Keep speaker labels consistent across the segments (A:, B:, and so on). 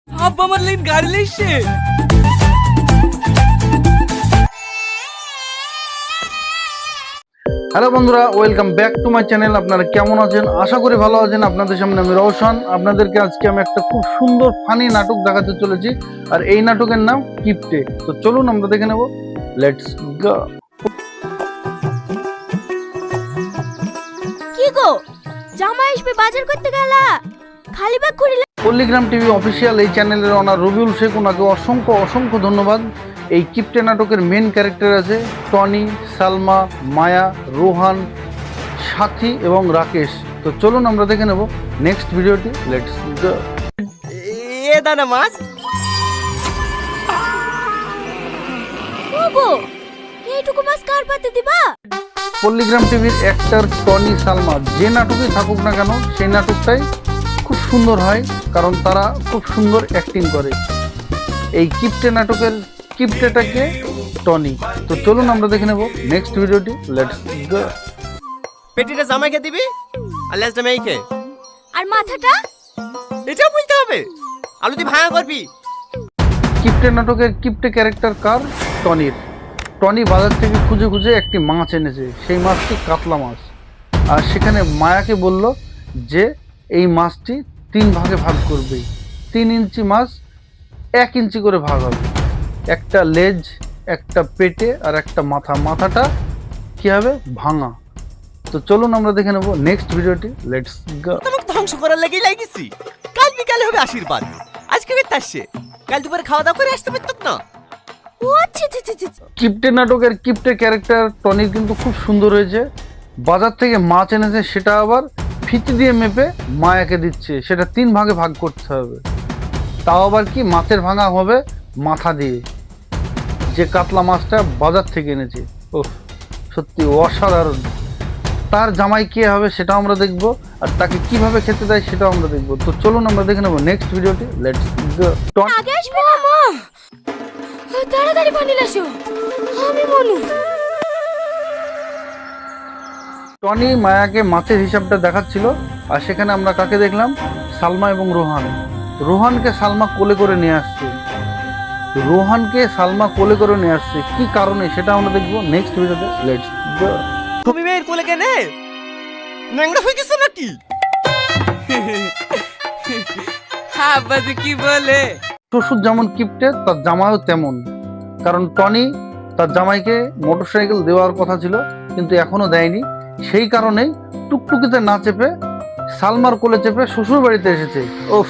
A: আব্বা আমার লাইন গাড়ি লেগছে।
B: হ্যালো বন্ধুরা, welcome back to my channel. আপনারা কেমন আছেন? আশা করি ভালো আছেন। আপনাদের সামনে আমি রওশন। আপনাদেরকে আজকে আমি একটা খুব সুন্দর ফানি নাটক দেখাতে চলেছি, আর এই নাটকের নাম কিপ্টে। তো চলুন আমরা দেখে নেব। Let's go.
C: কি গো, জামাই আসবে বাজার করতে গেলা, খালি ব্যাগ করিলে?
B: পল্লীগ্রাম টিভি অফিসিয়াল এই চ্যানেলের ওনার রবিউল শেখ, ওনাকে অসংখ্য অসংখ্য ধন্যবাদ। এই কিপ্টে নাটকের মেন ক্যারেক্টার আছে টনি, সালমা, মায়া, রোহান, সাথী এবং রাকেশ। তো চলুন আমরা দেখে নেব নেক্সট ভিডিওটি। লেটস গো।
A: এ দানা মাছ।
C: ও গো, এইটুকু মাছ কার পাতে দিবা?
B: পল্লীগ্রাম টিভির অ্যাক্টর টনি, সালমা যে নাটকেই থাকুক না কেন, সেই নাটকটাই খুব সুন্দর হয়, কারণ তারা খুব সুন্দর অ্যাক্টিং করে। এই কিপ্টে নাটকের কিপ্টেটাকে টনি। তো চলুন আমরা দেখে নেব নেক্সট ভিডিওটি। লেটস গো।
A: পেটিটা জামাইকে দিবি আর লেজটা মেয়েকে,
C: আর মাথাটা?
A: এটা বলতে হবে। আলু দিয়ে ভাঙা করবি।
B: কিপ্টে নাটকের কিপ্টে ক্যারেক্টার কার? টনির। টনি বাজার থেকে খুঁজে খুঁজে একটি মাছ এনেছে, সেই মাছটি কাতলা মাছ। আর সেখানে মায়াকে বলল যে এই মাছটি 3 ভাগে ভাগ করবে। 3 ইঞ্চি মাছ 1 ইঞ্চি করে ভাগ হবে। একটা লেজ, একটা পেটে আর একটা মাথা। মাথাটা কি হবে? ভাঙা। তো চলুন আমরা দেখে নেব নেক্সট ভিডিওটি। লেটস গো।
A: তোমাকে ধ্বংস করার লেগেই লাগিয়েছি। কাল বিকালে হবে আশীর্বাদ, আজকে বের আসছে। কাল দুপুরে খাওয়া দাওয়া করে আসতে পারত না।
C: ও আচ্ছা আচ্ছা আচ্ছা।
B: কিপ্টে নাটকের কিপ্টে ক্যারেক্টার টনির কিন্তু খুব সুন্দর হয়েছে। বাজার থেকে মাছ এনেছে, সেটা আবার ফিতে দিয়ে মেপে মায়াকে দিচ্ছে। সেটা 3 ভাগে ভাগ করতে হবে। তাও আবার কি, মাছের ভাঙা হবে মাথা দিয়ে, যে কাতলা মাছটা বাজার থেকে এনেছে। ও সত্যি অসাধারণ। তার জামাই কে হবে সেটাও আমরা দেখব, আর তাকে কিভাবে খেতে দেয় সেটাও আমরা দেখব। তো চলুন আমরা দেখে নেব নেক্সট ভিডিওটি। লেটস গো।
C: আগে আসবে না মা, তাড়াতাড়ি পানি লাসো, আমি মনু।
B: টনি মায়াকে মাছের হিসাবটা দেখাচ্ছিল, আর সেখানে আমরা কাকে দেখলাম? সালমা এবং রোহান। রোহানকে সালমা কোলে করে নিয়ে আসছে। কি কারণে সেটা আমরা দেখবো নেক্সট ভিডিওতে। Let's go.
A: তুমি মেয়ের কোলে কেনে ন্যাংরা হয়ে গেছো নাকি? আব্বা যে কি বলে,
B: শ্বশুর যেমন কিপ্টে, তার জামাইও তেমন। কারণ টনি তার জামাইকে মোটরসাইকেল দেওয়ার কথা ছিল, কিন্তু এখনো দেয়নি। সেই কারণেই টুকটুকিতে না চেপে সালমার কোলে চেপে শ্বশুর বাড়িতে এসেছে। ওফ,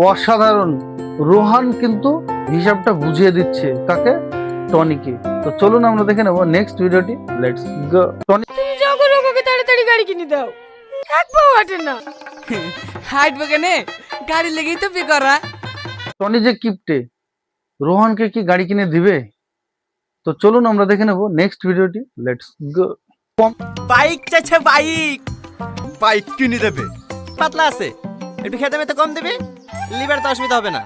B: অসাধারণ। রোহান কিন্তু হিসাবটা বুঝিয়ে দিচ্ছে কাকে? টনিকে। তো চলুন আমরা দেখে নেব নেক্সট ভিডিওটি। Let's go. টনি,
C: তুমি যখন ওকে তাড়াতাড়ি গাড়ি কিনে দাও, এক পাও হাঁটে না।
A: হাঁটবো কেনে? গাড়ি লেগেই তো বেকরা।
B: টনি যে কিপ্টে, রোহানকে কি গাড়ি কিনে দিবে? তো চলুন আমরা দেখে নেব নেক্সট ভিডিওটি। Let's go.
A: বাইক চাইছে, বাইক কিনে দেবে। পাতলা আছে, একটু খেতে মেতে কম দেবে, লিভার তো অসুবিধা হবে না।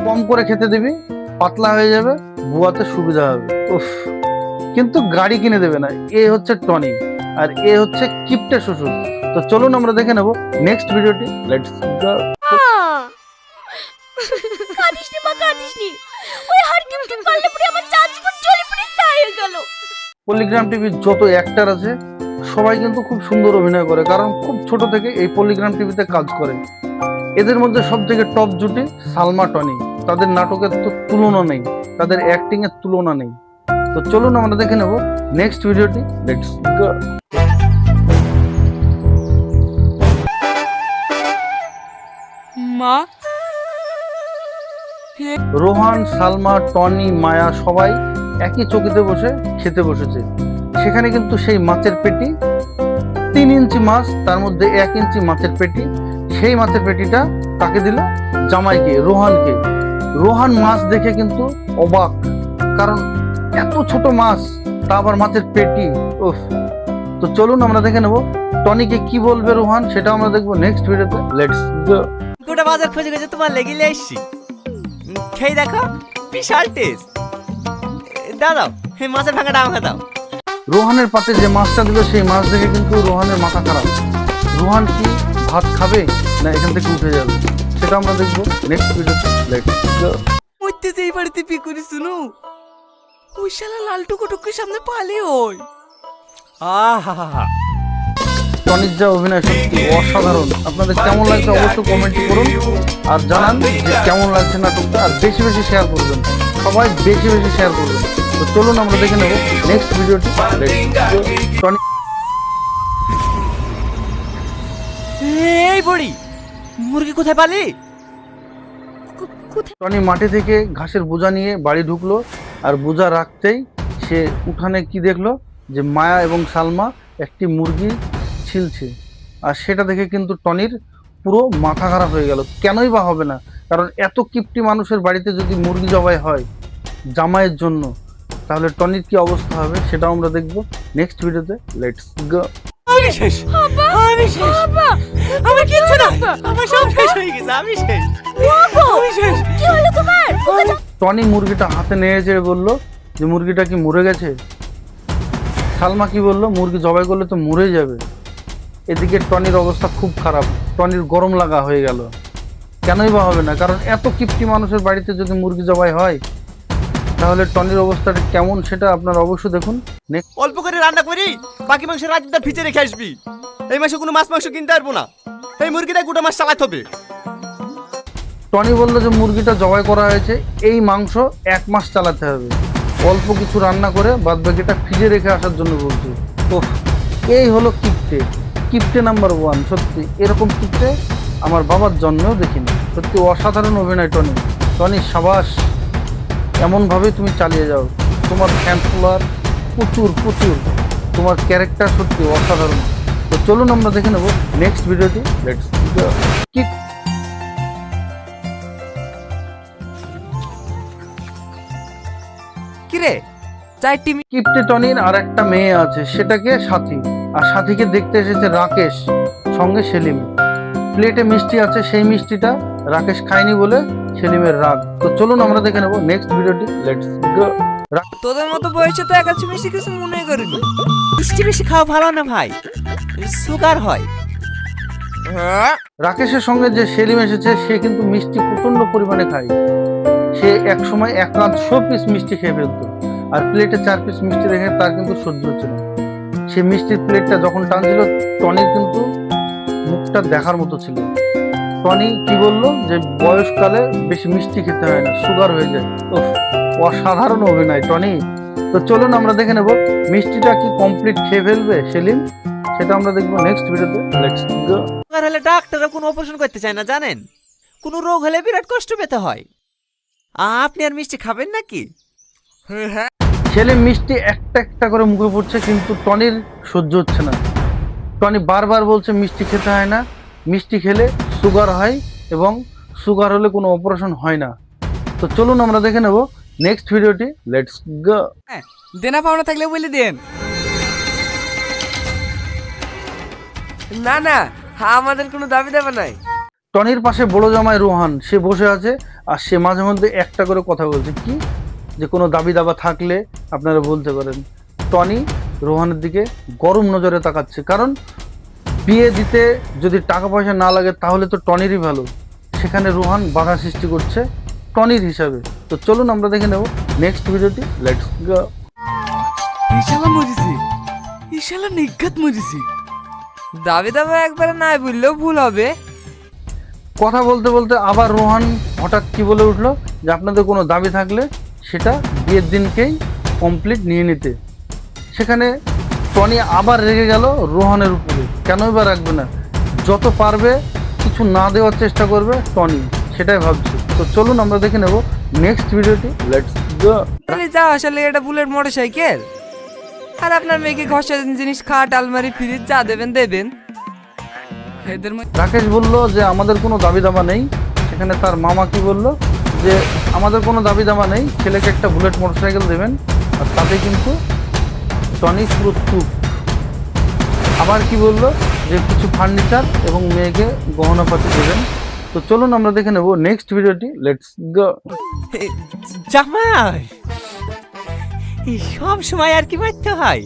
B: কম করে খেতে দিবি, পাতলা হয়ে যাবে, বুয়াতে সুবিধা হবে। উফ, কিন্তু গাড়ি কিনে দেবে না। এ হচ্ছে টনি, আর এ হচ্ছে কিপ্টে শ্বশুর। তো চলুন আমরা দেখে নেব নেক্সট ভিডিওটি। লেটস গো।
C: কাঁদিস নি মা, কাঁদিস নি। ওই হার কিপকে পারলে পুরো আমার চাঁদপুর চলে পুরো ছাই হয়ে গেল।
B: পল্লীগ্রাম টিভির যত অ্যাক্টর আছে সবাই কিন্তু খুব সুন্দর অভিনয় করে, কারণ খুব ছোট থেকে এই পল্লীগ্রাম টিভিতে কাজ করে। এদের মধ্যে সব থেকে টপ জুটি সালমা, টনি। তাদের নাটকের তো তুলনা নেই, তাদের অ্যাক্টিং এর তুলনা নেই। তো চলুন আমরা দেখে নেব নেক্সট ভিডিওটি। লেটস গো।
A: মা,
B: রোহান, সালমা, টনি, মায়া সবাই একই চকিতে বসে খেতে বসেছে। সেখানে কিন্তু সেই মাছের পেটি, 3 ইঞ্চি মাছ, তার মধ্যে 1 ইঞ্চি মাছের পেটি। সেই মাছের পেটিটা কাকে দিল? জামাইকে, রোহানকে। রোহান মাছ দেখে কিন্তু অবাক, কারণ এত ছোট মাছ, তা আবার মাছের পেটি। উফ। তো চলুন আমরা দেখে নেব টনিকে কি বলবে রোহান, সেটা আমরা দেখবো নেক্সট ভিডিওতে। Let's go.
A: গোটা বাজার খুঁজে খুঁজে তোমার লেগিলে এসছি। খেয়ে দেখো, বিশাল টেস্ট। দাও এই মাছের ভাঙাটা আমাকে দাও।
B: রোহানের পাতে যে মাছটা দিল, সেই মাছ দেখে কিন্তু রোহানের মাথা খারাপ। রোহান কি ভাত খাবে না এখান থেকে উঠে যাবে? সে সেটা আমরা দেখবো নেক্সট ভিডিওতে। Let's go.
A: মরতে যেই বাড়িতে বিয়ে করি শুনু ওই শালা লাল টুকুটুকুর সামনে পালে ওই আহা
B: টনির যা অভিনয় সত্যি অসাধারণ। আপনাদের কেমন লাগছে অবশ্যই কমেন্ট করুন আর জানান যে কেমন লাগছে নাটকটা, আর বেশি বেশি শেয়ার করবেন, সবাই বেশি বেশি শেয়ার করবেন। তো চলুন আমরা দেখে নেব নেক্সট ভিডিওটি। টনি
A: এই বড়ি মুরগি কোথায় পালি?
C: কোথায়?
B: টনি মাঠে থেকে ঘাসের বোঝা নিয়ে বাড়ি ঢুকলো, আর বোঝা রাখতেই সে উঠানে কি দেখলো যে মায়া এবং সালমা একটি মুরগি ছিলছে, আর সেটা দেখে কিন্তু টনির পুরো মাথা খারাপ হয়ে গেল। কেনই বা হবে না, কারণ এত কিপটি মানুষের বাড়িতে যদি মুরগি জবাই হয় জামাইয়ের জন্য, তাহলে টনির কি অবস্থা হবে সেটাও আমরা দেখবো নেক্সট ভিডিওতে। Let's go.
A: আমি শেষ, আমি শেষ,
C: বাবা
A: আমার কিচ্ছু না, আমার সব শেষ হয়ে গেছে, আমি শেষ, আমি শেষ।
C: কি হলো তোমার?
B: টনি মুরগিটা হাতে নিয়ে চেড়ে বললো যে মুরগিটা কি মরে গেছে। সালমা কি বললো মুরগি জবাই করলে তো মরে যাবে। এদিকে টনির অবস্থা খুব খারাপ, টনির গরম লাগা হয়ে গেল। কেনই বা হবে না, কারণ এত কিপটি মানুষের বাড়িতে যদি মুরগি জবাই হয় তাহলে টনির অবস্থাটা কেমন সেটা আপনারা অবশ্যই দেখুন।
A: অল্প করে রান্না করি, বাকি মাংস রাজদার ফ্রিজে রেখে আসবি। এই মাসে কোনো মাছ মাংস কিনতে পারবো না, এই মুরগিটা গোটা মাছ চালাতে হবে।
B: টনি বললো যে মুরগিটা জবাই করা হয়েছে, এই মাংস 1 মাস চালাতে হবে, অল্প কিছু রান্না করে বাদ বাকিটা ফ্রিজে রেখে আসার জন্য বলছে। তো এই হলো কিপটে, কিপটে নাম্বার 1। সত্যি এরকম কিপটে আমার বাবার জন্মেও দেখিনি। সত্যি অসাধারণ অভিনয় টনি। টনি সাবাস, এমনভাবেই তুমি চালিয়ে যাও, তোমার ফ্যান ফলোয়ার প্রচুর প্রচুর, তোমার ক্যারেক্টার সত্যি অসাধারণ। তো চলুন আমরা দেখে নেব নেক্সট ভিডিওটি। লেটস গো।
A: কিরে চারটি
B: কিপটে টনির আর একটা মেয়ে আছে, সেটাকে সাথী, আর সাথীকে দেখতে এসেছে রাকেশ, সঙ্গে সেলিম। প্লেটে মিষ্টি আছে, সেই মিষ্টিটা রাকেশ খায়নি বলে সেলিমের রাগ। তো চলুন আমরা দেখে নেব নেক্সট ভিডিওটি। লেটস গো।
D: তোদের মতো বয়সে তো একাছি বেশি কিছু মনে করিনি।
A: মিষ্টি বেশি খাওয়া ভালো না ভাই, সুগার হয়।
D: হ্যাঁ
B: রাকেশের সঙ্গে যে সেলিম এসেছে সে কিন্তু মিষ্টি প্রচন্ড পরিমাণে খায়। সে এক সময় 1 পিস মিষ্টি খেয়ে ফেলতো, আর প্লেটে 4 পিস মিষ্টি রেখে তার কিন্তু সহ্য হচ্ছিল। সে মিষ্টির প্লেটটা যখন টানছিল টনির কিন্তু মুখটা দেখার মতো ছিল। টনি কি বললো যে বয়সকালে বেশি মিষ্টি খেতে হয় না, সুগার হয়ে যায়। তো অসাধারণ অভিনয় টনি। তো চলুন আমরা দেখে নেব মিষ্টিটা কি কমপ্লিট খেয়ে ফেলবে সেলিম, সেটা আমরা দেখবো নেক্সট ভিডিওতে। Let's go.
A: সুগার হলে ডাক্তাররা কোনো অপারেশন করতে চায় না জানেন, কোনো রোগ হলে বিরাট কষ্ট পেতে হয়। আপনি আর মিষ্টি খাবেন নাকি?
D: হ্যাঁ
B: সেলিম মিষ্টি একটা একটা করে মুখে পড়ছে, কিন্তু টনির সহ্য হচ্ছে না। টনি বারবার বলছে মিষ্টি খেতে হয় না, মিষ্টি খেলে সুগার হয়, এবং সুগার হলে কোনো অপারেশন হয় না। তো চলুন আমরা দেখে নেব নেক্সট ভিডিওটি। লেটস গো।
D: দেনা পাওনা থাকলে বলে দেন। না না আমাদের কোনো দাবি দেওয়া নাই।
B: টনির পাশে বড় জামাই রোহান, সে বসে আছে, আর সে মাঝে মধ্যে একটা করে কথা বলছে কি যে কোনো দাবি দাবা থাকলে আপনারা বলতে পারেন। টনি রোহানের দিকে গরম নজরে তাকাচ্ছে, কারণ বিয়ে দিতে যদি টাকা পয়সা না লাগে তাহলে তো টনিরই ভালো, সেখানে রোহান বাধা সৃষ্টি করছে টনির হিসাবে। তো চলুন আমরা দেখে নেব নেক্সট ভিডিওটি। Let's go.
D: ইশালা মরিছি, ইশালা নিঘাত মরিছি। দাবি দাবা একবারে নাই বললেও ভুল হবে।
B: কথা বলতে বলতে আবার রোহান হঠাৎ কি বলে উঠলো যে আপনাদের কোনো দাবি থাকলে সেটা বিয়ের দিনকেই কমপ্লিট নিয়ে নিতে। সেখানে টনি আবার রেগে গেল রোহানের উপরে। কেনই বা রাখবে না, যত পারবে কিছু না দেওয়ার চেষ্টা করবে টনি, সেটাই ভাবছি। তো চলুন আমরা দেখে নেব নেক্সট ভিডিওটি। লেটস গো।
D: তাহলে যা আসলে এটা বুলেট মোটরসাইকেল, আর আপনার মেয়েকে ঘষা জিনিস খাট আলমারি ফ্রিজ যা দেবেন দেবেন। এদের
B: রাকেশ বলল যে আমাদের কোনো দাবি দাবা নেই। সেখানে তার মামা কি বলল যে আমাদের কোনো দাবি দাবা নেই, ছেলেকে একটা বুলেট মোটরসাইকেল দেবেন। আর তাতে কিন্তু টনি পুরো চুপ। আবার কি বলল যে কিছু ফার্নিচার এবং মেয়েকে গহনাপাতি দেবেন। তো চলুন আমরা দেখে নেব নেক্সট ভিডিওটি। লেটস গো।
A: জামাই এই সব সময় আর কি মারতে হয়,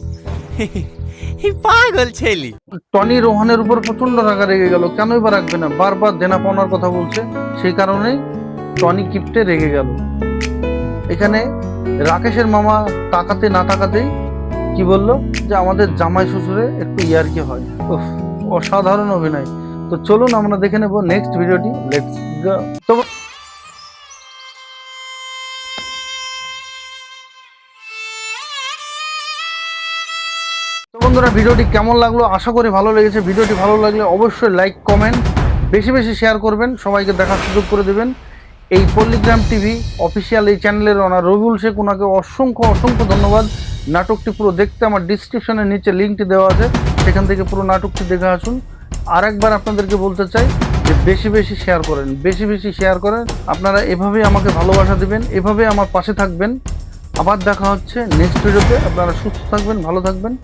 A: এই পাগল ছেলে।
B: টনি রোহানের উপর প্রচন্ড রাগা রেগে গেল। কেনই বা রাখবে না, বারবার দেনা পাওনার কথা বলছে, সেই কারণেই টনি কিপ্টে রেগে গেল। এখানে রাকেশের মামা তাকাতে না তাকাতেই কি বললো যে আমাদের জামাই শ্বশুরে একটু ইয়ার্কি হয়। উফ, অসাধারণ অভিনয়। তো চলুন আমরা দেখে নেব নেক্সট ভিডিওটি। লেটস গো। তো বন্ধুরা, ভিডিওটি কেমন লাগলো আশা করি ভালো লেগেছে। ভিডিওটি ভালো লাগলে অবশ্যই লাইক কমেন্ট বেশি বেশি শেয়ার করবেন, সবাইকে দেখার সুযোগ করে দেবেন। এই পল্লিগ্রাম টিভি অফিসিয়াল এই চ্যানেলের ওনার রবিউল শেখ, ওনাকে অসংখ্য অসংখ্য ধন্যবাদ। নাটকটি পুরো দেখতে আমার ডিসক্রিপশনের নিচে লিঙ্কটি দেওয়া আছে, সেখান থেকে পুরো নাটকটি দেখে আসুন। আর একবার আপনাদেরকে বলতে চাই যে বেশি বেশি শেয়ার করেন, বেশি বেশি শেয়ার করেন। আপনারা এভাবেই আমাকে ভালোবাসা দিবেন, এভাবে আমার পাশে থাকবেন। আবার দেখা হচ্ছে নেক্সট ভিডিওতে। আপনারা সুস্থ থাকবেন, ভালো থাকবেন।